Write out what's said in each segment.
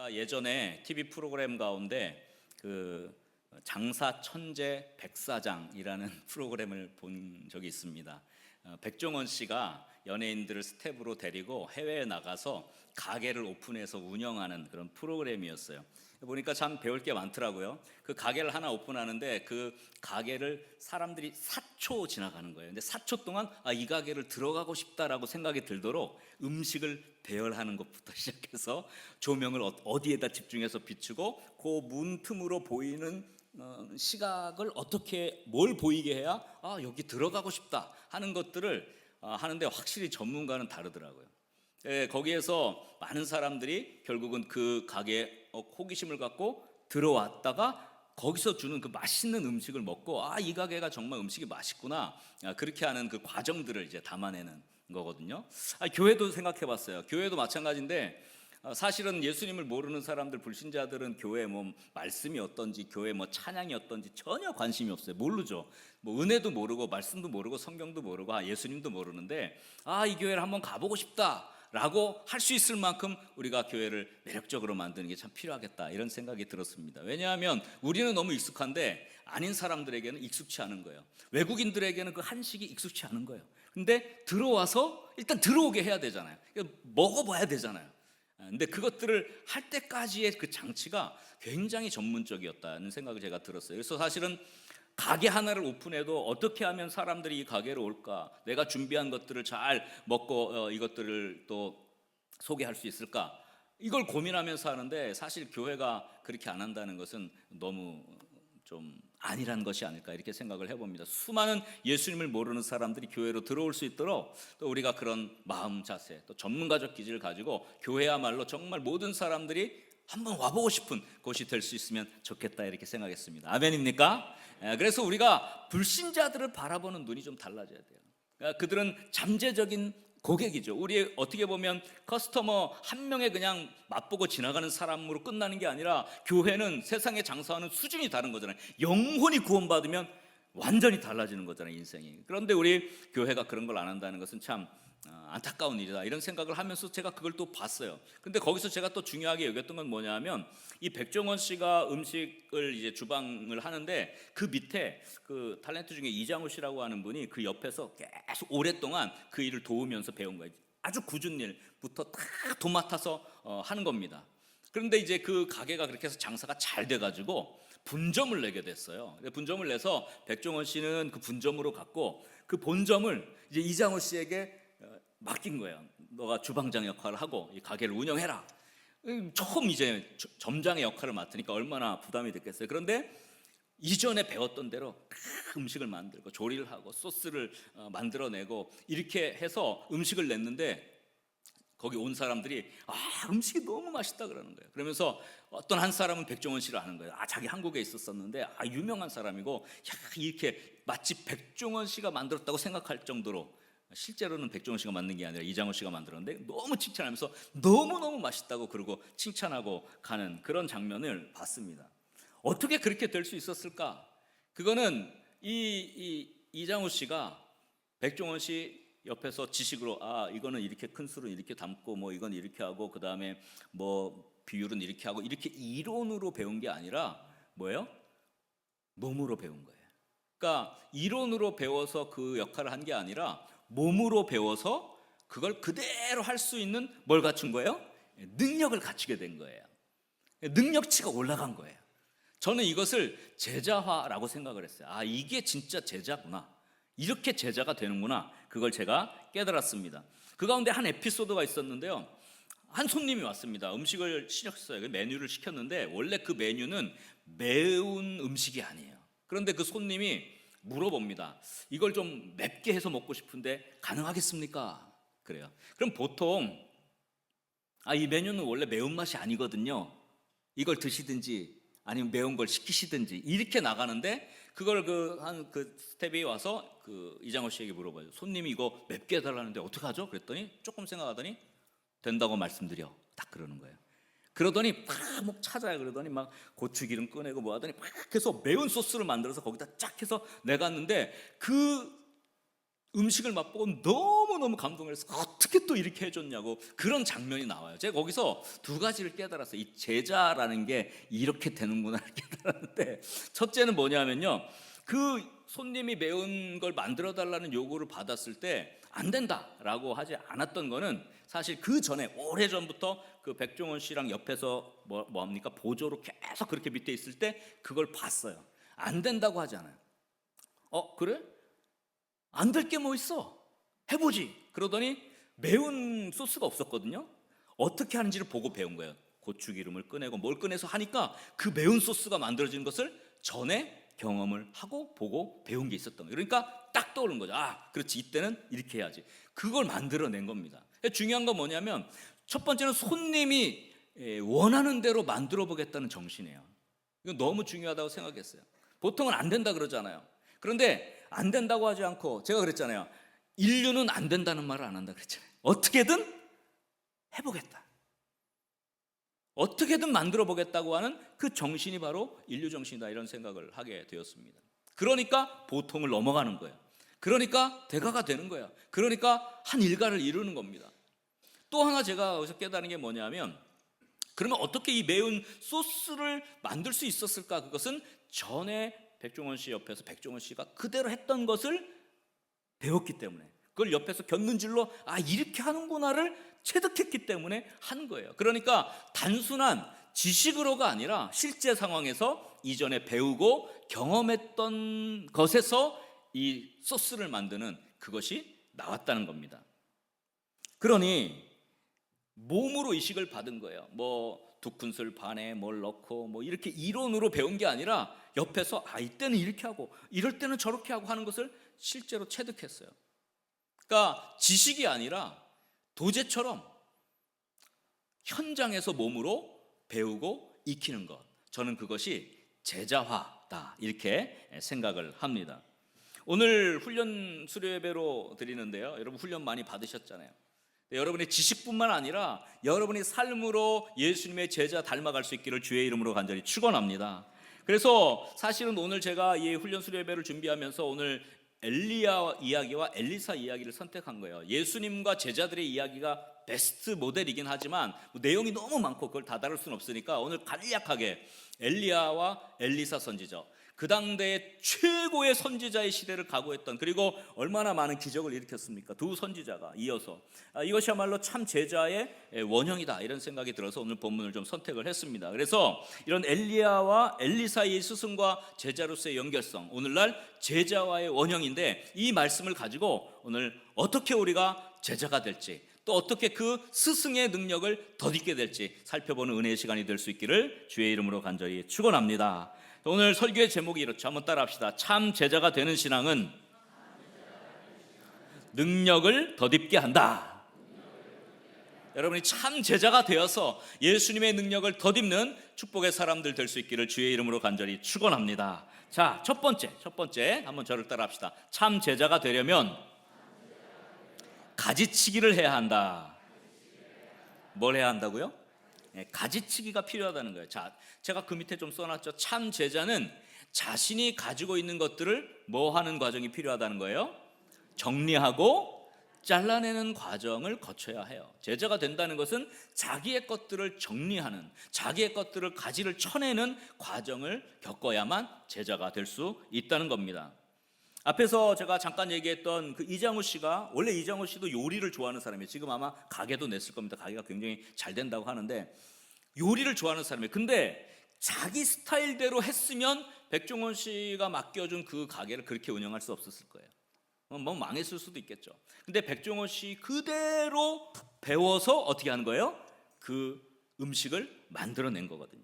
제가 예전에 TV 프로그램 가운데 그 장사 천재 백사장이라는 프로그램을 본 적이 있습니다. 백종원 씨가 연예인들을 스텝으로 데리고 해외에 나가서 가게를 오픈해서 운영하는 그런 프로그램이었어요. 보니까 참 배울 게 많더라고요. 그 가게를 하나 오픈하는데 그 가게를 사람들이 4초 지나가는 거예요. 근데 4초 동안 이 가게를 들어가고 싶다라고 생각이 들도록 음식을 배열하는 것부터 시작해서 조명을 어디에다 집중해서 비추고 그 문 틈으로 보이는 시각을 어떻게 뭘 보이게 해야 여기 들어가고 싶다 하는 것들을 하는데 확실히 전문가는 다르더라고요. 거기에서 많은 사람들이 결국은 그 가게에 호기심을 갖고 들어왔다가 거기서 주는 그 맛있는 음식을 먹고 이 가게가 정말 음식이 맛있구나, 그렇게 하는 그 과정들을 이제 담아내는 거거든요. 교회도 생각해 봤어요. 교회도 마찬가지인데 사실은 예수님을 모르는 사람들, 불신자들은 교회 뭐 말씀이 어떤지, 교회 뭐 찬양이 어떤지 전혀 관심이 없어요. 모르죠. 뭐 은혜도 모르고 말씀도 모르고 성경도 모르고 예수님도 모르는데 이 교회를 한번 가보고 싶다라고 할 수 있을 만큼 우리가 교회를 매력적으로 만드는 게 참 필요하겠다, 이런 생각이 들었습니다. 왜냐하면 우리는 너무 익숙한데 아닌 사람들에게는 익숙치 않은 거예요. 외국인들에게는 그 한식이 익숙치 않은 거예요. 근데 들어와서 일단 들어오게 해야 되잖아요. 먹어봐야 되잖아요. 근데 그것들을 할 때까지의 그 장치가 굉장히 전문적이었다는 생각을 제가 들었어요. 그래서 사실은 가게 하나를 오픈해도 어떻게 하면 사람들이 이 가게로 올까, 내가 준비한 것들을 잘 먹고 이것들을 또 소개할 수 있을까, 이걸 고민하면서 하는데 사실 교회가 그렇게 안 한다는 것은 너무 좀 아니란 것이 아닐까, 이렇게 생각을 해봅니다. 수많은 예수님을 모르는 사람들이 교회로 들어올 수 있도록 또 우리가 그런 마음 자세, 또 전문가적 기질을 가지고 교회야말로 정말 모든 사람들이 한번 와보고 싶은 곳이 될 수 있으면 좋겠다, 이렇게 생각했습니다. 아멘입니까? 그래서 우리가 불신자들을 바라보는 눈이 좀 달라져야 돼요. 그들은 잠재적인 고객이죠. 우리 어떻게 보면 커스터머 한 명에 그냥 맛보고 지나가는 사람으로 끝나는 게 아니라 교회는 세상에 장사하는 수준이 다른 거잖아요. 영혼이 구원받으면 완전히 달라지는 거잖아요, 인생이. 그런데 우리 교회가 그런 걸 안 한다는 것은 참 안타까운 일이다, 이런 생각을 하면서 제가 그걸 또 봤어요. 근데 거기서 제가 또 중요하게 여겼던 건 뭐냐면 이 백종원 씨가 음식을 이제 주방을 하는데 그 밑에 그 탤런트 중에 이장우 씨라고 하는 분이 그 옆에서 계속 오랫동안 그 일을 도우면서 배운 거예요. 아주 굳은 일부터 다 도맡아서 하는 겁니다. 그런데 이제 그 가게가 그렇게 해서 장사가 잘 돼가지고 분점을 내게 됐어요. 분점을 내서 백종원 씨는 그 분점으로 갔고 그 본점을 이제 이장우 씨에게 맡긴 거예요. 너가 주방장 역할을 하고 이 가게를 운영해라. 처음 이제 점장의 역할을 맡으니까 얼마나 부담이 됐겠어요. 그런데 이전에 배웠던 대로 음식을 만들고 조리를 하고 소스를 만들어내고 이렇게 해서 음식을 냈는데 거기 온 사람들이 음식이 너무 맛있다 그러는 거예요. 그러면서 어떤 한 사람은 백종원 씨를 아는 거예요. 자기 한국에 있었었는데 유명한 사람이고 이렇게 마치 백종원 씨가 만들었다고 생각할 정도로, 실제로는 백종원 씨가 만든 게 아니라 이장우 씨가 만들었는데 너무 칭찬하면서 너무너무 맛있다고 그러고 칭찬하고 가는 그런 장면을 봤습니다. 어떻게 그렇게 될 수 있었을까? 그거는 이장우 씨가 백종원 씨 옆에서 지식으로 이거는 이렇게 큰 술은 이렇게 담고 뭐 이건 이렇게 하고 그 다음에 뭐 비율은 이렇게 하고 이렇게 이론으로 배운 게 아니라 뭐예요? 몸으로 배운 거예요. 그러니까 이론으로 배워서 그 역할을 한 게 아니라 몸으로 배워서 그걸 그대로 할 수 있는 뭘 갖춘 거예요? 능력을 갖추게 된 거예요. 능력치가 올라간 거예요. 저는 이것을 제자화라고 생각을 했어요. 이게 진짜 제자구나, 이렇게 제자가 되는구나, 그걸 제가 깨달았습니다. 그 가운데 한 에피소드가 있었는데요. 한 손님이 왔습니다. 음식을 시켰어요. 메뉴를 시켰는데 원래 그 메뉴는 매운 음식이 아니에요. 그런데 그 손님이 물어봅니다. 이걸 좀 맵게 해서 먹고 싶은데 가능하겠습니까? 그래요. 그럼 보통 이 메뉴는 원래 매운맛이 아니거든요, 이걸 드시든지 아니면 매운 걸 시키시든지 이렇게 나가는데, 그걸 그 스텝이 와서 그 이장호 씨에게 물어봐요. 손님이 이거 맵게 해달라는데 어떡하죠? 그랬더니 조금 생각하더니 된다고 말씀드려, 딱 그러는 거예요. 그러더니 막 찾아요. 그러더니 막 고추기름 꺼내고 뭐 하더니 막 해서 매운 소스를 만들어서 거기다 쫙 해서 내갔는데 그 음식을 맛보고 너무너무 감동을 해서 어떻게 또 이렇게 해줬냐고 그런 장면이 나와요. 제가 거기서 두 가지를 깨달았어요. 이 제자라는 게 이렇게 되는구나를 깨달았는데, 첫째는 뭐냐면요, 그 손님이 매운 걸 만들어 달라는 요구를 받았을 때 안 된다라고 하지 않았던 거는 사실 그 전에 오래전부터 그 백종원 씨랑 옆에서 뭐합니까 보조로 계속 그렇게 밑에 있을 때 그걸 봤어요. 안 된다고 하지 않아요. 그래? 안 될 게 뭐 있어? 해보지. 그러더니 매운 소스가 없었거든요. 어떻게 하는지를 보고 배운 거예요. 고추기름을 꺼내고 뭘 꺼내서 하니까 그 매운 소스가 만들어지는 것을 전에 경험을 하고 보고 배운 게 있었던 거예요. 그러니까 딱 떠오른 거죠. 그렇지, 이때는 이렇게 해야지. 그걸 만들어낸 겁니다. 중요한 건 뭐냐면, 첫 번째는 손님이 원하는 대로 만들어 보겠다는 정신이에요. 이거 너무 중요하다고 생각했어요. 보통은 안 된다 그러잖아요. 그런데 안 된다고 하지 않고, 제가 그랬잖아요, 인류는 안 된다는 말을 안 한다 그랬잖아요. 어떻게든 해보겠다, 어떻게든 만들어 보겠다고 하는 그 정신이 바로 인류 정신이다, 이런 생각을 하게 되었습니다. 그러니까 보통을 넘어가는 거예요. 그러니까 대가가 되는 거예요. 그러니까 한 일가를 이루는 겁니다. 또 하나 제가 여기서 깨달은 게 뭐냐면, 그러면 어떻게 이 매운 소스를 만들 수 있었을까? 그것은 전에 백종원 씨 옆에서 백종원 씨가 그대로 했던 것을 배웠기 때문에, 그걸 옆에서 겪는 줄로 이렇게 하는구나를 체득했기 때문에 한 거예요. 그러니까 단순한 지식으로가 아니라 실제 상황에서 이전에 배우고 경험했던 것에서 이 소스를 만드는 그것이 나왔다는 겁니다. 그러니 몸으로 이식을 받은 거예요. 두 큰술 반에 뭘 넣고 이렇게 이론으로 배운 게 아니라 옆에서 이때는 이렇게 하고 이럴 때는 저렇게 하고 하는 것을 실제로 체득했어요. 그러니까 지식이 아니라 도제처럼 현장에서 몸으로 배우고 익히는 것, 저는 그것이 제자화다, 이렇게 생각을 합니다. 오늘 훈련 수료예배로 드리는데요, 여러분 훈련 많이 받으셨잖아요. 여러분의 지식뿐만 아니라 여러분의 삶으로 예수님의 제자 닮아갈 수 있기를 주의 이름으로 간절히 축원합니다. 그래서 사실은 오늘 제가 이 훈련 수료예배를 준비하면서 오늘 엘리야 이야기와 엘리사 이야기를 선택한 거예요. 예수님과 제자들의 이야기가 베스트 모델이긴 하지만 내용이 너무 많고 그걸 다 다룰 수는 없으니까 오늘 간략하게 엘리야와 엘리사 선지자, 그 당대의 최고의 선지자의 시대를 각오했던, 그리고 얼마나 많은 기적을 일으켰습니까? 두 선지자가 이어서 이것이야말로 참 제자의 원형이다, 이런 생각이 들어서 오늘 본문을 좀 선택을 했습니다. 그래서 이런 엘리야와 엘리사의 스승과 제자로서의 연결성, 오늘날 제자와의 원형인데, 이 말씀을 가지고 오늘 어떻게 우리가 제자가 될지, 또 어떻게 그 스승의 능력을 덧입게 될지 살펴보는 은혜의 시간이 될 수 있기를 주의 이름으로 간절히 축원합니다. 오늘 설교의 제목이 이렇죠. 한번 따라합시다. 참 제자가 되는 신앙은 능력을 덧입게 한다. 여러분이 참 제자가 되어서 예수님의 능력을 덧입는 축복의 사람들 될 수 있기를 주의 이름으로 간절히 축원합니다. 자, 첫 번째 한번 저를 따라합시다. 참 제자가 되려면 가지치기를 해야 한다. 뭘 해야 한다고요? 가지치기가 필요하다는 거예요. 자, 제가 그 밑에 좀 써놨죠. 참 제자는 자신이 가지고 있는 것들을 뭐 하는 과정이 필요하다는 거예요? 정리하고 잘라내는 과정을 거쳐야 해요. 제자가 된다는 것은 자기의 것들을 정리하는, 자기의 것들을 가지를 쳐내는 과정을 겪어야만 제자가 될 수 있다는 겁니다. 앞에서 제가 잠깐 얘기했던 그 이장우 씨가, 원래 이장우 씨도 요리를 좋아하는 사람이에요. 지금 아마 가게도 냈을 겁니다. 가게가 굉장히 잘 된다고 하는데 요리를 좋아하는 사람이에요. 근데 자기 스타일대로 했으면 백종원 씨가 맡겨준 그 가게를 그렇게 운영할 수 없었을 거예요. 망했을 수도 있겠죠. 근데 백종원 씨 그대로 배워서 어떻게 하는 거예요? 그 음식을 만들어낸 거거든요.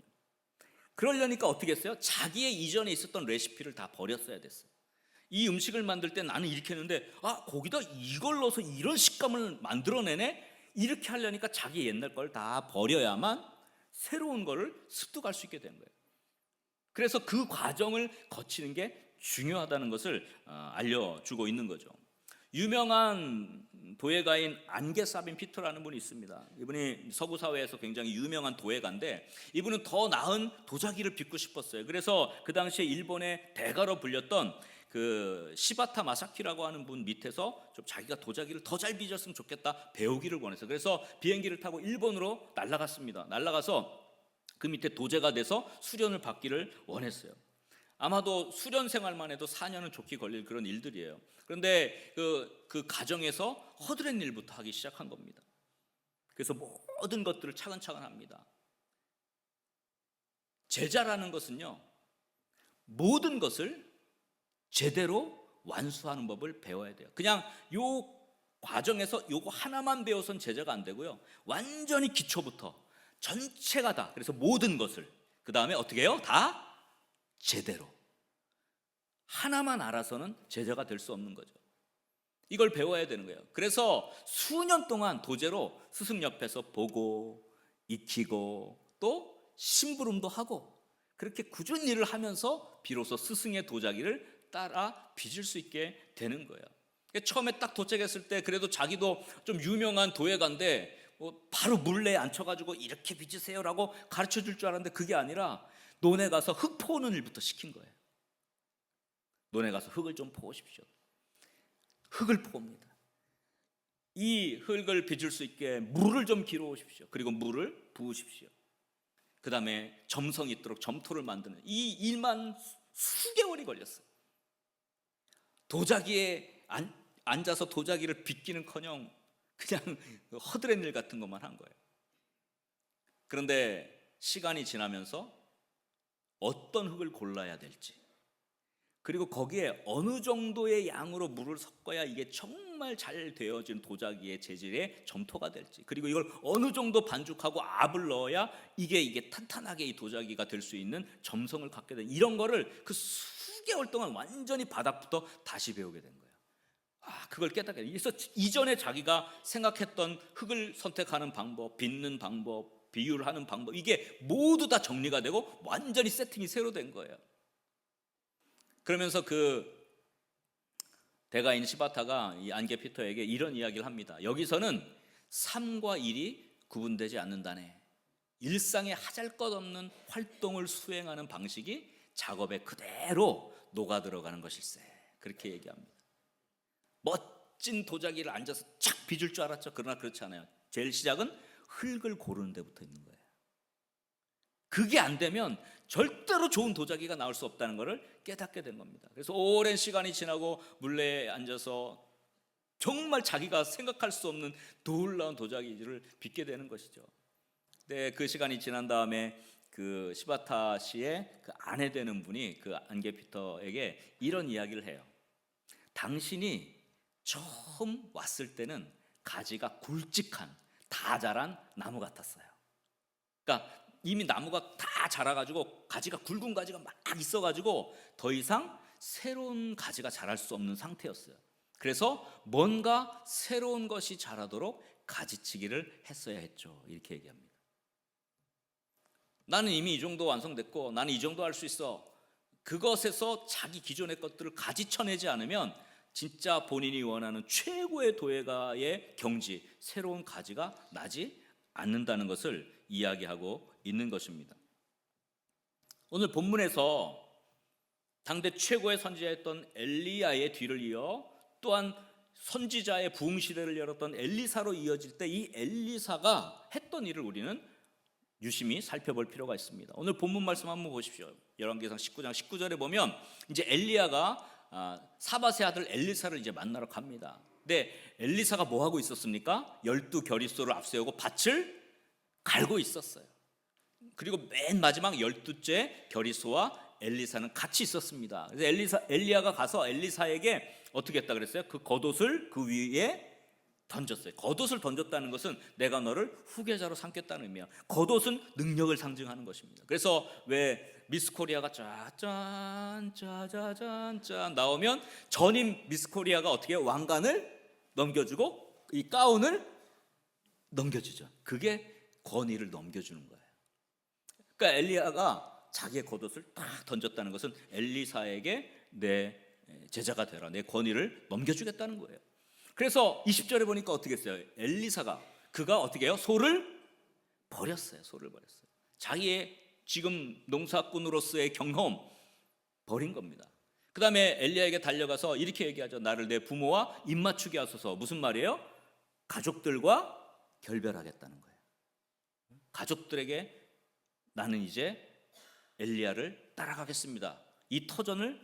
그러려니까 어떻게 했어요? 자기의 이전에 있었던 레시피를 다 버렸어야 됐어요. 이 음식을 만들 때 나는 이렇게 했는데 거기다 이걸 넣어서 이런 식감을 만들어내네? 이렇게 하려니까 자기 옛날 걸 다 버려야만 새로운 거를 습득할 수 있게 된 거예요. 그래서 그 과정을 거치는 게 중요하다는 것을 알려주고 있는 거죠. 유명한 도예가인 안게 사빈 피터라는 분이 있습니다. 이분이 서구 사회에서 굉장히 유명한 도예가인데, 이분은 더 나은 도자기를 빚고 싶었어요. 그래서 그 당시에 일본의 대가로 불렸던 그 시바타 마사키라고 하는 분 밑에서 좀 자기가 도자기를 더 잘 빚었으면 좋겠다 배우기를 원해서, 그래서 비행기를 타고 일본으로 날아갔습니다. 날아가서 그 밑에 도제가 돼서 수련을 받기를 원했어요. 아마도 수련 생활만 해도 4년은 좋게 걸릴 그런 일들이에요. 그런데 그 가정에서 허드렛 일부터 하기 시작한 겁니다. 그래서 모든 것들을 차근차근 합니다. 제자라는 것은요, 모든 것을 제대로 완수하는 법을 배워야 돼요. 그냥 요 과정에서 요거 하나만 배워선 제자가 안 되고요, 완전히 기초부터 전체가 다, 그래서 모든 것을, 그 다음에 어떻게 해요? 다 제대로. 하나만 알아서는 제자가 될 수 없는 거죠. 이걸 배워야 되는 거예요. 그래서 수년 동안 도제로 스승 옆에서 보고 익히고 또 심부름도 하고, 그렇게 꾸준히 일을 하면서 비로소 스승의 도자기를 따라 빚을 수 있게 되는 거예요. 처음에 딱 도착했을 때 그래도 자기도 좀 유명한 도예가인데 바로 물레에 앉혀가지고 이렇게 빚으세요라고 가르쳐 줄 줄 알았는데, 그게 아니라 논에 가서 흙 퍼오는 일부터 시킨 거예요. 논에 가서 흙을 좀 퍼오십시오. 흙을 퍼옵니다. 이 흙을 빚을 수 있게 물을 좀 길어 오십시오. 그리고 물을 부으십시오. 그 다음에 점성이 있도록 점토를 만드는 이 일만 수개월이 걸렸어요. 도자기에 앉아서 도자기를 빚기는커녕 그냥 허드렛 일 같은 것만 한 거예요. 그런데 시간이 지나면서 어떤 흙을 골라야 될지, 그리고 거기에 어느 정도의 양으로 물을 섞어야 이게 정말 잘 되어진 도자기의 재질의 점토가 될지, 그리고 이걸 어느 정도 반죽하고 압을 넣어야 이게 탄탄하게 이 도자기가 될 수 있는 점성을 갖게 된, 이런 거를 그 수개월 동안 완전히 바닥부터 다시 배우게 된 거예요. 그걸 깨닫게 돼요. 그래서 이전에 자기가 생각했던 흙을 선택하는 방법, 빚는 방법, 비율을 하는 방법, 이게 모두 다 정리가 되고 완전히 세팅이 새로 된 거예요. 그러면서 그 대가인 시바타가 이 안개 피터에게 이런 이야기를 합니다. 여기서는 삶과 일이 구분되지 않는다네. 일상에 하잘것없는 활동을 수행하는 방식이 작업에 그대로 녹아 들어가는 것일세. 그렇게 얘기합니다. 멋진 도자기를 앉아서 착 빚을 줄 알았죠. 그러나 그렇지 않아요. 제일 시작은 흙을 고르는 데부터 있는 거예요. 그게 안 되면 절대로 좋은 도자기가 나올 수 없다는 것을 깨닫게 된 겁니다. 그래서 오랜 시간이 지나고 물레에 앉아서 정말 자기가 생각할 수 없는 놀라운 도자기를 빚게 되는 것이죠. 근데 그 시간이 지난 다음에 그 시바타 씨의 그 아내 되는 분이 그 안개 피터에게 이런 이야기를 해요. 당신이 처음 왔을 때는 가지가 굵직한 다 자란 나무 같았어요. 그러니까 이미 나무가 다 자라가지고 가지가 굵은 가지가 막 있어가지고 더 이상 새로운 가지가 자랄 수 없는 상태였어요. 그래서 뭔가 새로운 것이 자라도록 가지치기를 했어야 했죠. 이렇게 얘기합니다. 나는 이미 이 정도 완성됐고 나는 이 정도 할 수 있어. 그것에서 자기 기존의 것들을 가지쳐내지 않으면 진짜 본인이 원하는 최고의 도예가의 경지, 새로운 가지가 나지 않는다는 것을 이야기하고 있는 것입니다. 오늘 본문에서 당대 최고의 선지자였던 엘리야의 뒤를 이어 또한 선지자의 부흥시대를 열었던 엘리사로 이어질 때 이 엘리사가 했던 일을 우리는 유심히 살펴볼 필요가 있습니다. 오늘 본문 말씀 한번 보십시오. 열왕기상 19장 19절에 보면 이제 엘리야가 사밧의 아들 엘리사를 이제 만나러 갑니다. 근데 엘리사가 뭐 하고 있었습니까? 12겨릿소를 앞세우고 밭을 갈고 있었어요. 그리고 맨 마지막 12째 겨릿소와 엘리사는 같이 있었습니다. 그래서 엘리야가 가서 엘리사에게 어떻게 했다 그랬어요? 그 겉옷을 그 위에 던졌어요. 겉옷을 던졌다는 것은 내가 너를 후계자로 삼겠다는 의미야. 겉옷은 능력을 상징하는 것입니다. 그래서 왜 미스코리아가 짜잔 짜자잔 짠 나오면 전임 미스코리아가 어떻게 해요? 왕관을 넘겨주고 이 가운을 넘겨주죠. 그게 권위를 넘겨주는 거예요. 그러니까 엘리야가 자기의 겉옷을 딱 던졌다는 것은 엘리사에게 내 제자가 되라, 내 권위를 넘겨주겠다는 거예요. 그래서 20절에 보니까 어떻게 했어요? 엘리사가 그가 어떻게 해요? 소를 버렸어요. 소를 버렸어요. 자기의 지금 농사꾼으로서의 경험 버린 겁니다. 그 다음에 엘리야에게 달려가서 이렇게 얘기하죠. 나를 내 부모와 입맞추게 하소서. 무슨 말이에요? 가족들과 결별하겠다는 거예요. 가족들에게 나는 이제 엘리야를 따라가겠습니다. 이 터전을,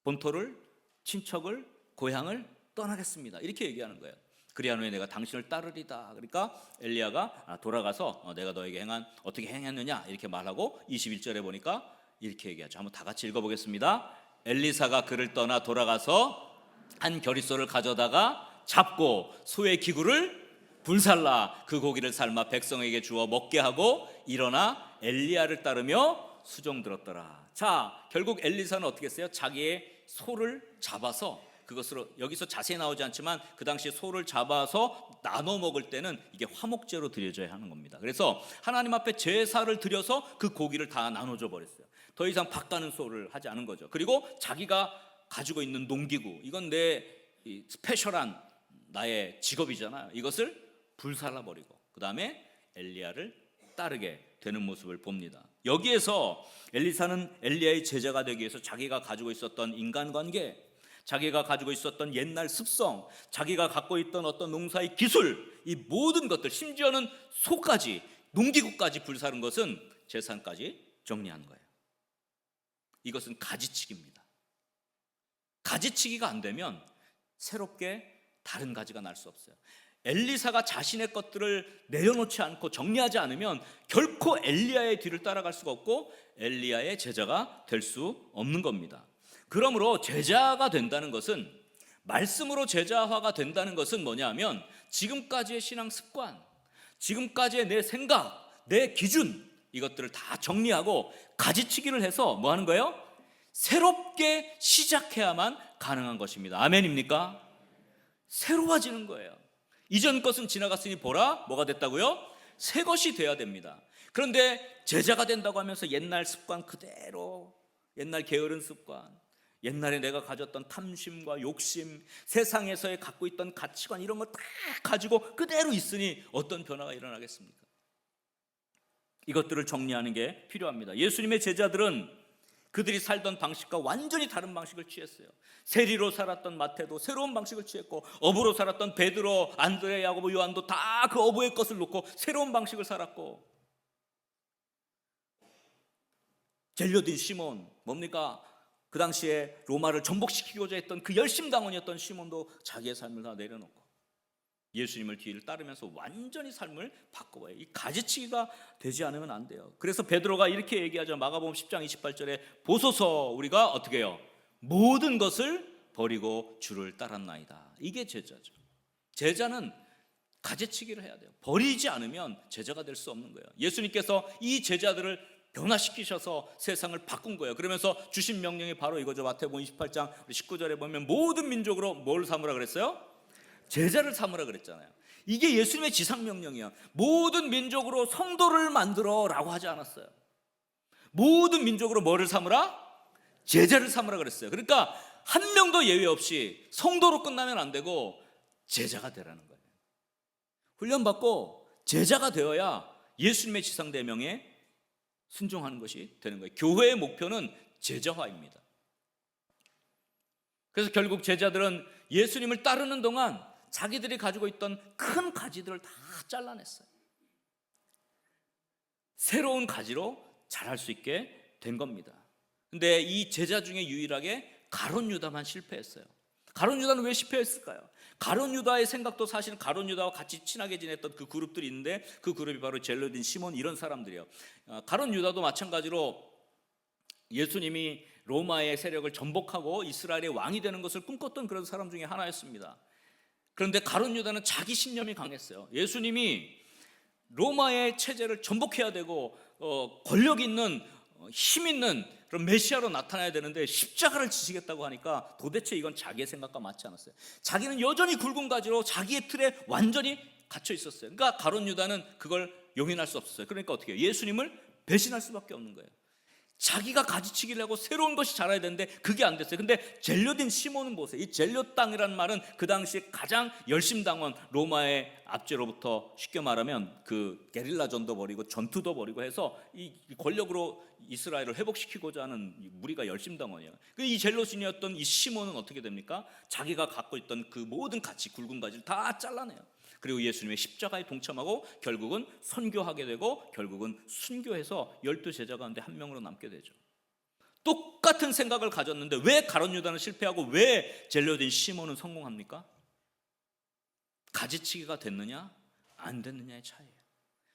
본토를, 친척을, 고향을 떠나겠습니다. 이렇게 얘기하는 거예요. 그리한 후에 내가 당신을 따르리다. 그러니까 엘리야가 돌아가서 내가 너에게 어떻게 행했느냐 이렇게 말하고 21절에 보니까 이렇게 얘기하죠. 한번 다 같이 읽어보겠습니다. 엘리사가 그를 떠나 돌아가서 한 겨릿소를 가져다가 잡고 소의 기구를 불살라 그 고기를 삶아 백성에게 주어 먹게 하고 일어나 엘리야를 따르며 수종 들었더라. 자, 결국 엘리사는 어떻게 했어요? 자기의 소를 잡아서, 그것으로 여기서 자세히 나오지 않지만 그 당시에 소를 잡아서 나눠 먹을 때는 이게 화목제로 드려져야 하는 겁니다. 그래서 하나님 앞에 제사를 드려서 그 고기를 다 나눠줘 버렸어요. 더 이상 밭가는 소를 하지 않은 거죠. 그리고 자기가 가지고 있는 농기구, 이건 내 스페셜한 나의 직업이잖아요. 이것을 불살라 버리고 그 다음에 엘리야를 따르게 되는 모습을 봅니다. 여기에서 엘리사는 엘리야의 제자가 되기 위해서 자기가 가지고 있었던 인간관계, 자기가 가지고 있었던 옛날 습성, 자기가 갖고 있던 어떤 농사의 기술, 이 모든 것들, 심지어는 소까지, 농기구까지 불사른 것은 재산까지 정리한 거예요. 이것은 가지치기입니다. 가지치기가 안 되면 새롭게 다른 가지가 날 수 없어요. 엘리사가 자신의 것들을 내려놓지 않고 정리하지 않으면 결코 엘리야의 뒤를 따라갈 수가 없고 엘리야의 제자가 될 수 없는 겁니다. 그러므로 제자가 된다는 것은, 말씀으로 제자화가 된다는 것은 뭐냐 하면 지금까지의 신앙 습관, 지금까지의 내 생각, 내 기준, 이것들을 다 정리하고 가지치기를 해서 뭐 하는 거예요? 새롭게 시작해야만 가능한 것입니다. 아멘입니까? 새로워지는 거예요. 이전 것은 지나갔으니 보라, 뭐가 됐다고요? 새 것이 돼야 됩니다. 그런데 제자가 된다고 하면서 옛날 습관 그대로, 옛날 게으른 습관, 옛날에 내가 가졌던 탐심과 욕심, 세상에서의 갖고 있던 가치관, 이런 거 다 가지고 그대로 있으니 어떤 변화가 일어나겠습니까? 이것들을 정리하는 게 필요합니다. 예수님의 제자들은 그들이 살던 방식과 완전히 다른 방식을 취했어요. 세리로 살았던 마태도 새로운 방식을 취했고, 어부로 살았던 베드로, 안드레, 야고보, 요한도 다 그 어부의 것을 놓고 새로운 방식을 살았고, 젤료딘 시몬, 뭡니까? 그 당시에 로마를 정복시키고자 했던 그 열심당원이었던 시몬도 자기의 삶을 다 내려놓고 예수님을 뒤를 따르면서 완전히 삶을 바꿔봐요. 이 가지치기가 되지 않으면 안 돼요. 그래서 베드로가 이렇게 얘기하죠. 마가복음 10장 28절에 보소서 우리가 어떻게 해요? 모든 것을 버리고 주를 따랐나이다. 이게 제자죠. 제자는 가지치기를 해야 돼요. 버리지 않으면 제자가 될 수 없는 거예요. 예수님께서 이 제자들을 변화시키셔서 세상을 바꾼 거예요. 그러면서 주신 명령이 바로 이거죠. 마태복음 28장 19절에 보면 모든 민족으로 뭘 삼으라 그랬어요? 제자를 삼으라 그랬잖아요. 이게 예수님의 지상명령이야. 모든 민족으로 성도를 만들어라고 하지 않았어요. 모든 민족으로 뭐를 삼으라? 제자를 삼으라 그랬어요. 그러니까 한 명도 예외 없이 성도로 끝나면 안 되고 제자가 되라는 거예요. 훈련받고 제자가 되어야 예수님의 지상대명에 순종하는 것이 되는 거예요. 교회의 목표는 제자화입니다. 그래서 결국 제자들은 예수님을 따르는 동안 자기들이 가지고 있던 큰 가지들을 다 잘라냈어요. 새로운 가지로 자랄 수 있게 된 겁니다. 근데 이 제자 중에 유일하게 가룟 유다만 실패했어요. 가룟 유다는 왜 실패했을까요? 가룟 유다의 생각도 사실 가룟 유다와 같이 친하게 지냈던 그 그룹들이 있는데 그 그룹이 바로 젤로딘, 시몬, 이런 사람들이에요. 가룟 유다도 마찬가지로 예수님이 로마의 세력을 전복하고 이스라엘의 왕이 되는 것을 꿈꿨던 그런 사람 중에 하나였습니다. 그런데 가룟 유다는 자기 신념이 강했어요. 예수님이 로마의 체제를 전복해야 되고 권력 있는, 힘 있는 그런 메시아로 나타나야 되는데 십자가를 지시겠다고 하니까 도대체 이건 자기의 생각과 맞지 않았어요. 자기는 여전히 굵은 가지로 자기의 틀에 완전히 갇혀 있었어요. 그러니까 가룟 유다는 그걸 용인할 수 없었어요. 그러니까 어떻게 해요? 예수님을 배신할 수밖에 없는 거예요. 자기가 가지치기를 하고 새로운 것이 자라야 되는데 그게 안 됐어요. 근데 젤료딘 시몬은 보세요. 이 젤료 땅이라는 말은 그 당시 가장 열심당원 로마의 압제로부터 쉽게 말하면 그 게릴라전도 벌이고 전투도 벌이고 해서 이 권력으로 이스라엘을 회복시키고자 하는 무리가 열심당원이에요. 이 젤로신이었던 이 시몬은 어떻게 됩니까? 자기가 갖고 있던 그 모든 가치, 굵은 가지를 다 잘라내요. 그리고 예수님의 십자가에 동참하고 결국은 선교하게 되고 결국은 순교해서 12제자 가운데 한 명으로 남게 되죠. 똑같은 생각을 가졌는데 왜 가룟 유다는 실패하고 왜 젤료딘 시몬은 성공합니까? 가지치기가 됐느냐 안 됐느냐의 차이예요.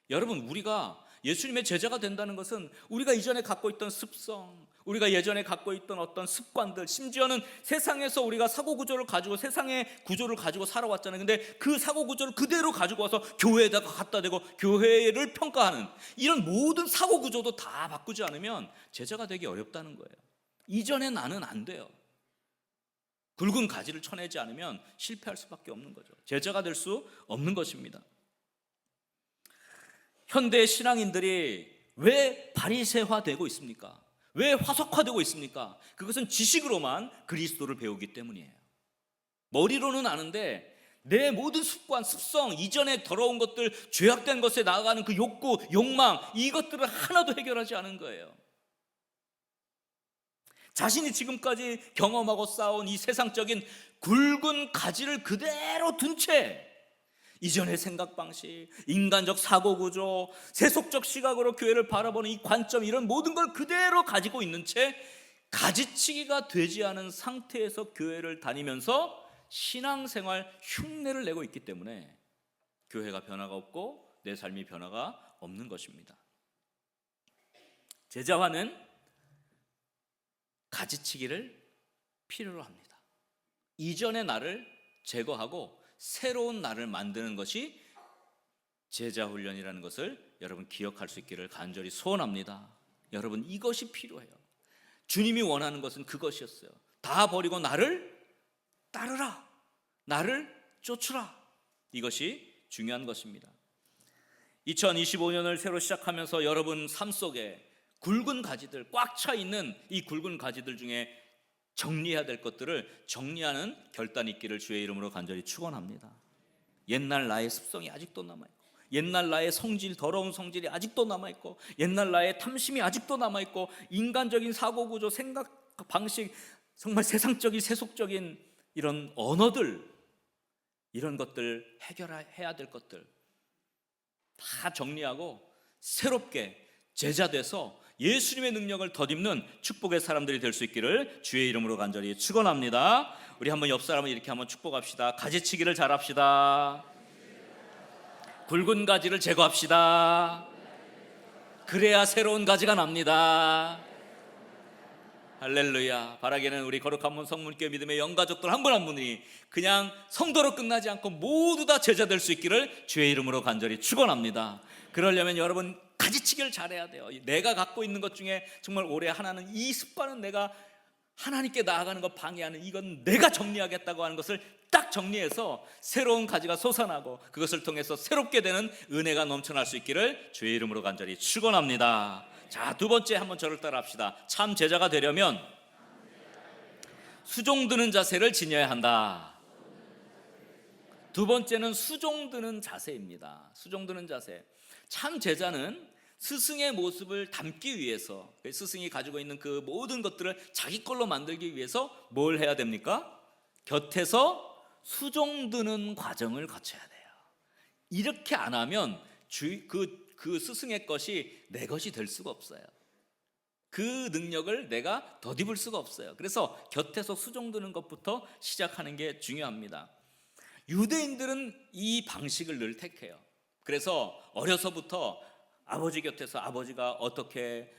여러분, 우리가 예수님의 제자가 된다는 것은 우리가 이전에 갖고 있던 습성, 우리가 예전에 갖고 있던 어떤 습관들, 심지어는 세상에서 우리가 사고구조를 가지고 세상의 구조를 가지고 살아왔잖아요. 근데 그 사고구조를 그대로 가지고 와서 교회에다가 갖다 대고 교회를 평가하는 이런 모든 사고구조도 다 바꾸지 않으면 제자가 되기 어렵다는 거예요. 이전의 나는 안 돼요. 굵은 가지를 쳐내지 않으면 실패할 수밖에 없는 거죠. 제자가 될 수 없는 것입니다. 현대 신앙인들이 왜 바리새화되고 있습니까? 왜 화석화되고 있습니까? 그것은 지식으로만 그리스도를 배우기 때문이에요. 머리로는 아는데 내 모든 습관, 습성, 이전에 더러운 것들, 죄악된 것에 나아가는 그 욕구, 욕망, 이것들을 하나도 해결하지 않은 거예요. 자신이 지금까지 경험하고 쌓아온 이 세상적인 굵은 가지를 그대로 둔 채 이전의 생각 방식, 인간적 사고구조, 세속적 시각으로 교회를 바라보는 이 관점, 이런 모든 걸 그대로 가지고 있는 채 가지치기가 되지 않은 상태에서 교회를 다니면서 신앙생활 흉내를 내고 있기 때문에 교회가 변화가 없고 내 삶이 변화가 없는 것입니다. 제자화는 가지치기를 필요로 합니다. 이전의 나를 제거하고 새로운 나를 만드는 것이 제자 훈련이라는 것을 여러분 기억할 수 있기를 간절히 소원합니다. 여러분, 이것이 필요해요. 주님이 원하는 것은 그것이었어요. 다 버리고 나를 따르라, 나를 쫓으라. 이것이 중요한 것입니다. 2025년을 새로 시작하면서 여러분 삶 속에 굵은 가지들, 꽉 차 있는 이 굵은 가지들 중에 정리해야 될 것들을 정리하는 결단이 있기를 주의 이름으로 간절히 축원합니다. 옛날 나의 습성이 아직도 남아있고, 옛날 나의 성질, 더러운 성질이 아직도 남아있고, 옛날 나의 탐심이 아직도 남아있고, 인간적인 사고구조, 생각 방식, 정말 세상적인 세속적인 이런 언어들, 이런 것들 해결해야 될 것들 다 정리하고 새롭게 제자 돼서 예수님의 능력을 덧입는 축복의 사람들이 될 수 있기를 주의 이름으로 간절히 축원합니다. 우리 한번 옆 사람을 이렇게 한번 축복합시다. 가지치기를 잘합시다. 굵은 가지를 제거합시다. 그래야 새로운 가지가 납니다. 할렐루야. 바라기는 우리 거룩한 문 성문교회 믿음의 영가족들 한 분 한 분이 그냥 성도로 끝나지 않고 모두 다 제자 될 수 있기를 주의 이름으로 간절히 축원합니다. 그러려면 여러분 가지치기를 잘해야 돼요. 내가 갖고 있는 것 중에 정말 올해 하나는 이 습관은 내가 하나님께 나아가는 것 방해하는, 이건 내가 정리하겠다고 하는 것을 딱 정리해서 새로운 가지가 솟아나고 그것을 통해서 새롭게 되는 은혜가 넘쳐날 수 있기를 주의 이름으로 간절히 축원합니다. 자, 두 번째 한번 저를 따라 합시다. 참 제자가 되려면 수종드는 자세를 지녀야 한다. 두 번째는 수종드는 자세입니다. 수종드는 자세. 참 제자는 스승의 모습을 담기 위해서, 스승이 가지고 있는 그 모든 것들을 자기 걸로 만들기 위해서 뭘 해야 됩니까? 곁에서 수종드는 과정을 거쳐야 돼요. 이렇게 안 하면 그 스승의 것이 내 것이 될 수가 없어요. 그 능력을 내가 덧입을 수가 없어요. 그래서 곁에서 수종드는 것부터 시작하는 게 중요합니다. 유대인들은 이 방식을 늘 택해요. 그래서 어려서부터 아버지 곁에서 아버지가 어떻게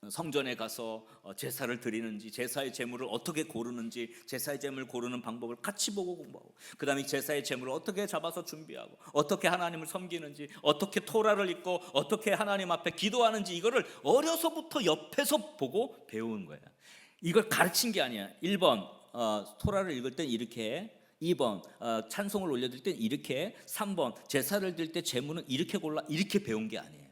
성전에 가서 제사를 드리는지, 제사의 제물을 어떻게 고르는지, 제사의 제물을 고르는 방법을 같이 보고 공부하고, 그 다음에 제사의 제물을 어떻게 잡아서 준비하고, 어떻게 하나님을 섬기는지, 어떻게 토라를 읽고 어떻게 하나님 앞에 기도하는지, 이거를 어려서부터 옆에서 보고 배운 거예요. 이걸 가르친 게 아니야. 1번 토라를 읽을 땐 이렇게, 2번 찬송을 올려드릴 땐 이렇게, 3번 제사를 드릴 때 제물은 이렇게 골라, 이렇게 배운 게 아니에요.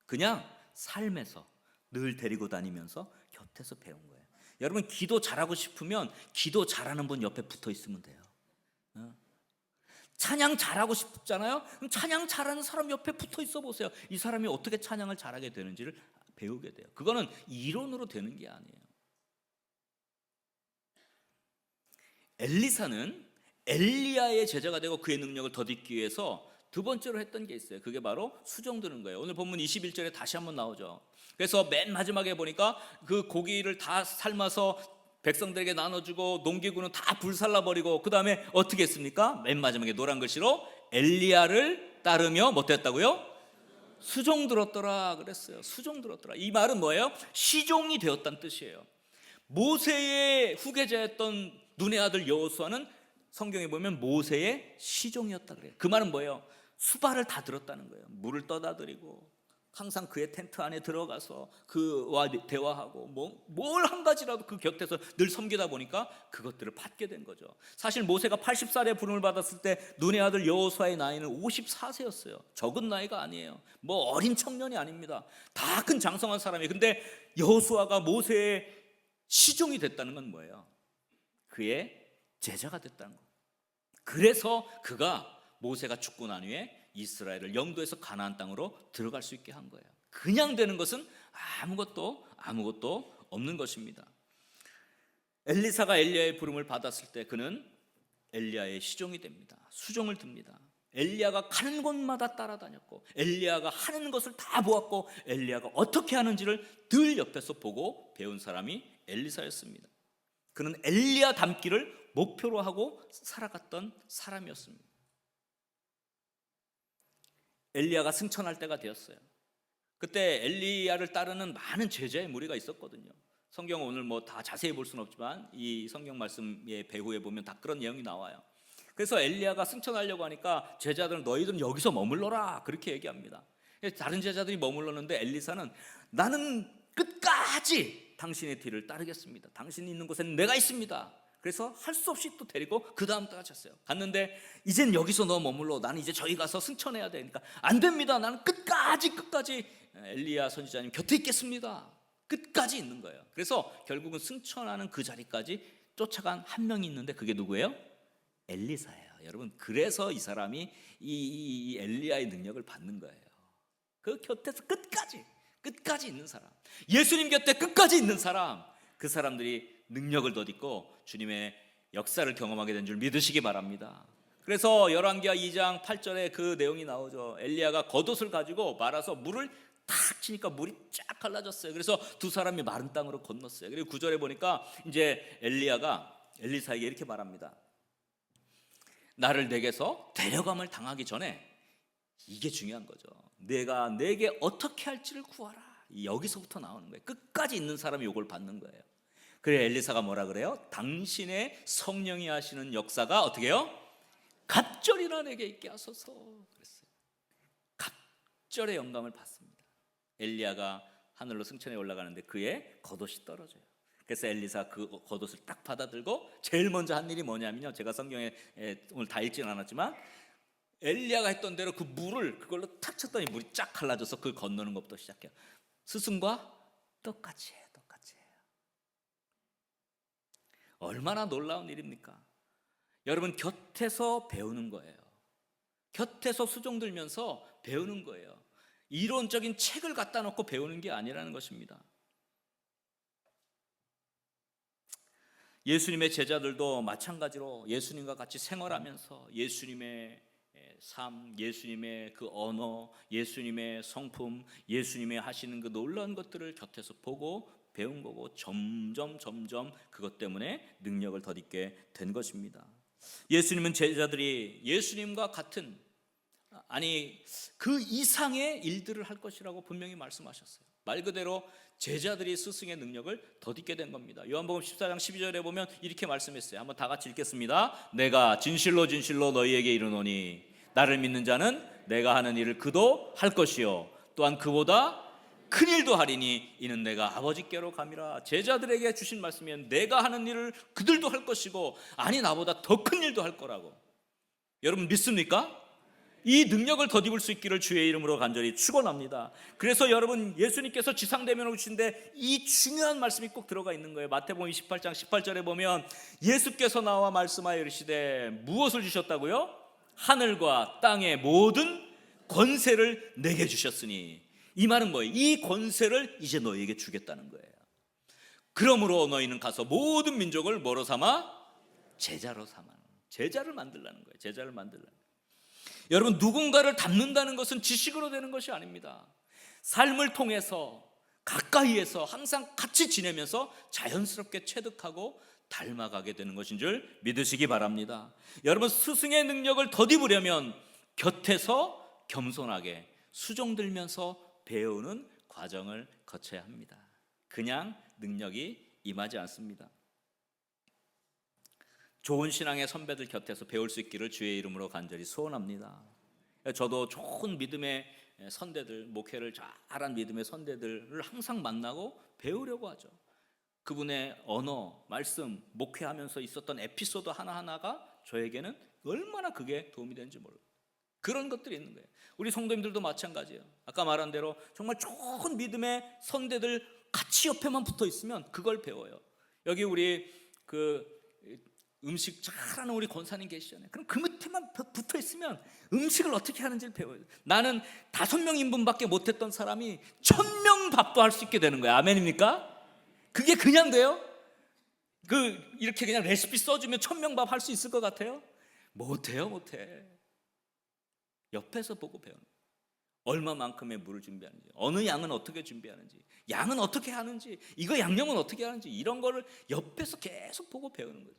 그냥 삶에서 늘 데리고 다니면서 곁에서 배운 거예요. 여러분, 기도 잘하고 싶으면 기도 잘하는 분 옆에 붙어 있으면 돼요. 찬양 잘하고 싶잖아요. 그럼 찬양 잘하는 사람 옆에 붙어 있어 보세요. 이 사람이 어떻게 찬양을 잘하게 되는지를 배우게 돼요. 그거는 이론으로 되는 게 아니에요. 엘리사는 엘리야의 제자가 되고 그의 능력을 덧입기 위해서 두 번째로 했던 게 있어요. 그게 바로 수종 드는 거예요. 오늘 본문 21절에 다시 한번 나오죠. 그래서 맨 마지막에 보니까 그 고기를 다 삶아서 백성들에게 나눠주고 농기구는 다 불살라버리고 그 다음에 어떻게 했습니까? 맨 마지막에 노란 글씨로 엘리야를 따르며 못했다고요? 수종 들었더라 그랬어요. 수종 들었더라. 이 말은 뭐예요? 시종이 되었다는 뜻이에요. 모세의 후계자였던 눈의 아들 여호수아는 성경에 보면 모세의 시종이었다 그래요. 그 말은 뭐예요? 수발을 다 들었다는 거예요. 물을 떠다 드리고 항상 그의 텐트 안에 들어가서 그와 대화하고 뭘 한 가지라도 그 곁에서 늘 섬기다 보니까 그것들을 받게 된 거죠. 사실 모세가 80살에 부름을 받았을 때 눈의 아들 여호수아의 나이는 54세였어요. 적은 나이가 아니에요. 어린 청년이 아닙니다. 다 큰 장성한 사람이에요. 근데 여호수아가 모세의 시종이 됐다는 건 뭐예요? 그의 제자가 됐다는 거. 그래서 그가 모세가 죽고 난 후에 이스라엘을 영도에서 가나안 땅으로 들어갈 수 있게 한 거예요. 그냥 되는 것은 아무것도 없는 것입니다. 엘리사가 엘리야의 부름을 받았을 때 그는 엘리야의 시종이 됩니다. 수종을 듭니다. 엘리야가 가는 곳마다 따라다녔고 엘리야가 하는 것을 다 보았고 엘리야가 어떻게 하는지를 늘 옆에서 보고 배운 사람이 엘리사였습니다. 그는 엘리야 닮기를 목표로 하고 살아갔던 사람이었습니다. 엘리야가 승천할 때가 되었어요. 그때 엘리야를 따르는 많은 제자의 무리가 있었거든요. 성경 오늘 다 자세히 볼 수는 없지만 이 성경 말씀의 배후에 보면 다 그런 내용이 나와요. 그래서 엘리야가 승천하려고 하니까 제자들은 너희들은 여기서 머물러라 그렇게 얘기합니다. 다른 제자들이 머물렀는데 엘리사는 나는 끝까지 당신의 뒤를 따르겠습니다. 당신이 있는 곳에는 내가 있습니다. 그래서 할 수 없이 또 데리고 그 다음 따라쳤어요. 갔는데 이젠 여기서 너 머물러. 나는 이제 저기 가서 승천해야 되니까 안 됩니다. 나는 끝까지 엘리야 선지자님 곁에 있겠습니다. 끝까지 있는 거예요. 그래서 결국은 승천하는 그 자리까지 쫓아간 한 명이 있는데 그게 누구예요? 엘리사예요. 여러분, 그래서 이 사람이 이 엘리야의 능력을 받는 거예요. 그 곁에서 끝까지 있는 사람, 예수님 곁에 끝까지 있는 사람, 그 사람들이 능력을 덧입고 주님의 역사를 경험하게 된 줄 믿으시기 바랍니다. 그래서 열왕기하 2장 8절에 그 내용이 나오죠. 엘리야가 겉옷을 가지고 말아서 물을 탁 치니까 물이 쫙 갈라졌어요. 그래서 두 사람이 마른 땅으로 건넜어요. 그리고 9절에 보니까 이제 엘리야가 엘리사에게 이렇게 말합니다. 나를 내게서 데려감을 당하기 전에, 이게 중요한 거죠. 내가 내게 어떻게 할지를 구하라. 여기서부터 나오는 거예요. 끝까지 있는 사람이 이걸 받는 거예요. 그래 엘리사가 뭐라 그래요? 당신의 성령이 하시는 역사가 어떻게 해요? 갑절이나 내게 있게 하소서 그랬어요. 갑절의 영감을 받습니다. 엘리야가 하늘로 승천해 올라가는데 그의 겉옷이 떨어져요. 그래서 엘리사 그 겉옷을 딱 받아들고 제일 먼저 한 일이 뭐냐면요, 제가 성경에 오늘 다 읽지는 않았지만 엘리야가 했던 대로 그 물을 그걸로 탁 쳤더니 물이 쫙 갈라져서 그걸 건너는 것부터 시작해요. 스승과 똑같이 해요. 얼마나 놀라운 일입니까? 여러분, 곁에서 배우는 거예요. 곁에서 수종 들면서 배우는 거예요. 이론적인 책을 갖다 놓고 배우는 게 아니라는 것입니다. 예수님의 제자들도 마찬가지로 예수님과 같이 생활하면서 예수님의 삶, 예수님의 그 언어, 예수님의 성품, 예수님의 하시는 그 놀라운 것들을 곁에서 보고 배운 거고 점점 그것 때문에 능력을 덧입게 된 것입니다. 예수님은 제자들이 예수님과 같은, 아니 그 이상의 일들을 할 것이라고 분명히 말씀하셨어요. 말 그대로 제자들이 스승의 능력을 덧입게 된 겁니다. 요한복음 14장 12절에 보면 이렇게 말씀했어요. 한번 다 같이 읽겠습니다. 내가 진실로 너희에게 이르노니 나를 믿는 자는 내가 하는 일을 그도 할 것이요 또한 그보다 큰 일도 하리니 이는 내가 아버지께로 감이라. 제자들에게 주신 말씀이면 내가 하는 일을 그들도 할 것이고, 아니 나보다 더 큰 일도 할 거라고. 여러분 믿습니까? 이 능력을 덧입을 수 있기를 주의 이름으로 간절히 축원합니다. 그래서 여러분, 예수님께서 지상대면으로 오신데 이 중요한 말씀이 꼭 들어가 있는 거예요. 마태복음 28장 18절에 보면 예수께서 나와 말씀하여 이르시되 무엇을 주셨다고요? 하늘과 땅의 모든 권세를 내게 주셨으니. 이 말은 뭐예요? 이 권세를 이제 너희에게 주겠다는 거예요. 그러므로 너희는 가서 모든 민족을 뭐로 삼아? 제자로 삼아. 제자를 만들라는 거예요. 제자를 만들라는 거예요. 여러분, 누군가를 닮는다는 것은 지식으로 되는 것이 아닙니다. 삶을 통해서, 가까이에서 항상 같이 지내면서 자연스럽게 체득하고 닮아가게 되는 것인 줄 믿으시기 바랍니다. 여러분, 스승의 능력을 덧입으려면 곁에서 겸손하게 수종들면서 배우는 과정을 거쳐야 합니다. 그냥 능력이 임하지 않습니다. 좋은 신앙의 선배들 곁에서 배울 수 있기를 주의 이름으로 간절히 소원합니다. 저도 좋은 믿음의 선대들, 목회를 잘한 믿음의 선대들을 항상 만나고 배우려고 하죠. 그분의 언어, 말씀, 목회하면서 있었던 에피소드 하나하나가 저에게는 얼마나 그게 도움이 되는지 몰라요. 그런 것들이 있는 거예요. 우리 성도님들도 마찬가지예요. 아까 말한 대로 정말 좋은 믿음의 선대들 같이 옆에만 붙어 있으면 그걸 배워요. 여기 우리 음식 잘하는 우리 권사님 계시잖아요. 그럼 그 밑에만 붙어 있으면 음식을 어떻게 하는지를 배워요. 나는 5명 인분밖에 못했던 사람이 1000명 밥도 할 수 있게 되는 거예요. 아멘입니까? 그게 그냥 돼요? 이렇게 그냥 레시피 써주면 1000명 밥 할 수 있을 것 같아요? 못해요, 못해. 옆에서 보고 배우는 거예요. 얼마만큼의 물을 준비하는지, 어느 양은 어떻게 준비하는지, 양은 어떻게 하는지, 이거 양념은 어떻게 하는지, 이런 거를 옆에서 계속 보고 배우는 거죠.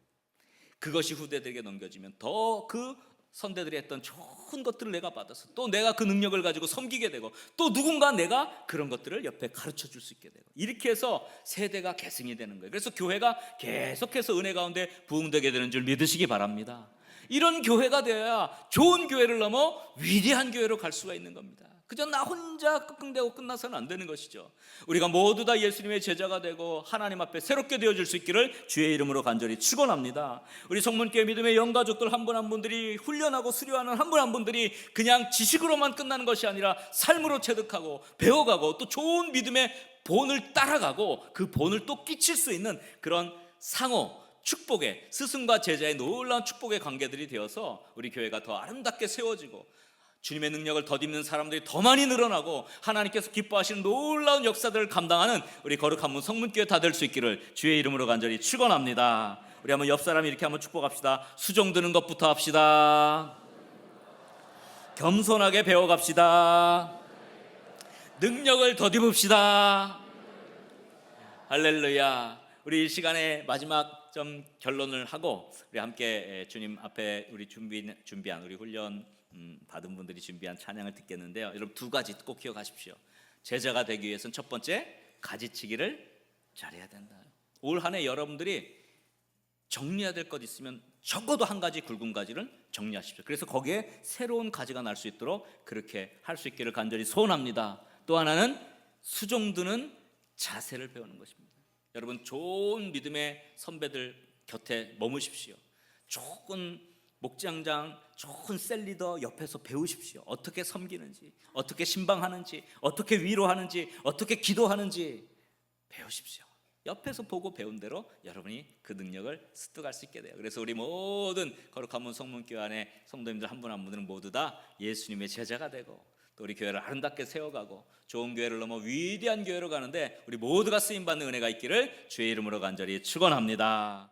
그것이 후대들에게 넘겨지면 더 그 선대들이 했던 좋은 것들을 내가 받아서 또 내가 그 능력을 가지고 섬기게 되고 또 누군가 내가 그런 것들을 옆에 가르쳐 줄 수 있게 되고, 이렇게 해서 세대가 계승이 되는 거예요. 그래서 교회가 계속해서 은혜 가운데 부흥되게 되는 줄 믿으시기 바랍니다. 이런 교회가 되어야 좋은 교회를 넘어 위대한 교회로 갈 수가 있는 겁니다. 그저 나 혼자 끙끙대고 끝나서는 안 되는 것이죠. 우리가 모두 다 예수님의 제자가 되고 하나님 앞에 새롭게 되어질 수 있기를 주의 이름으로 간절히 축원합니다. 우리 성문교회 믿음의 영가족들 한 분 한 분들이 훈련하고 수료하는 한 분 한 분들이 그냥 지식으로만 끝나는 것이 아니라 삶으로 체득하고 배워가고 또 좋은 믿음의 본을 따라가고 그 본을 또 끼칠 수 있는 그런 상호 축복의, 스승과 제자의 놀라운 축복의 관계들이 되어서 우리 교회가 더 아름답게 세워지고 주님의 능력을 덧입는 사람들이 더 많이 늘어나고 하나님께서 기뻐하시는 놀라운 역사들을 감당하는 우리 거룩한 문 성문교회 다 될 수 있기를 주의 이름으로 간절히 축원합니다. 우리 한번 옆 사람 이렇게 한번 축복합시다. 수종드는 것부터 합시다. 겸손하게 배워갑시다. 능력을 덧입읍시다. 할렐루야. 우리 이 시간에 마지막 좀 결론을 하고 우리 함께 주님 앞에 우리 준비한 우리 훈련 받은 분들이 준비한 찬양을 듣겠는데요. 여러분, 2가지 꼭 기억하십시오. 제자가 되기 위해서는 첫 번째, 가지치기를 잘해야 된다. 올 한 해 여러분들이 정리해야 될 것 있으면 적어도 1가지 굵은 가지를 정리하십시오. 그래서 거기에 새로운 가지가 날 수 있도록 그렇게 할 수 있기를 간절히 소원합니다. 또 하나는 수종드는 자세를 배우는 것입니다. 여러분, 좋은 믿음의 선배들 곁에 머무십시오. 좋은 목장장, 좋은 셀리더 옆에서 배우십시오. 어떻게 섬기는지, 어떻게 신방하는지, 어떻게 위로하는지, 어떻게 기도하는지 배우십시오. 옆에서 보고 배운 대로 여러분이 그 능력을 습득할 수 있게 돼요. 그래서 우리 모든 거룩한 문 성문교회 안에 성도님들 한 분 한 분들은 모두 다 예수님의 제자가 되고 또 우리 교회를 아름답게 세워가고 좋은 교회를 넘어 위대한 교회로 가는데 우리 모두가 쓰임받는 은혜가 있기를 주의 이름으로 간절히 축원합니다.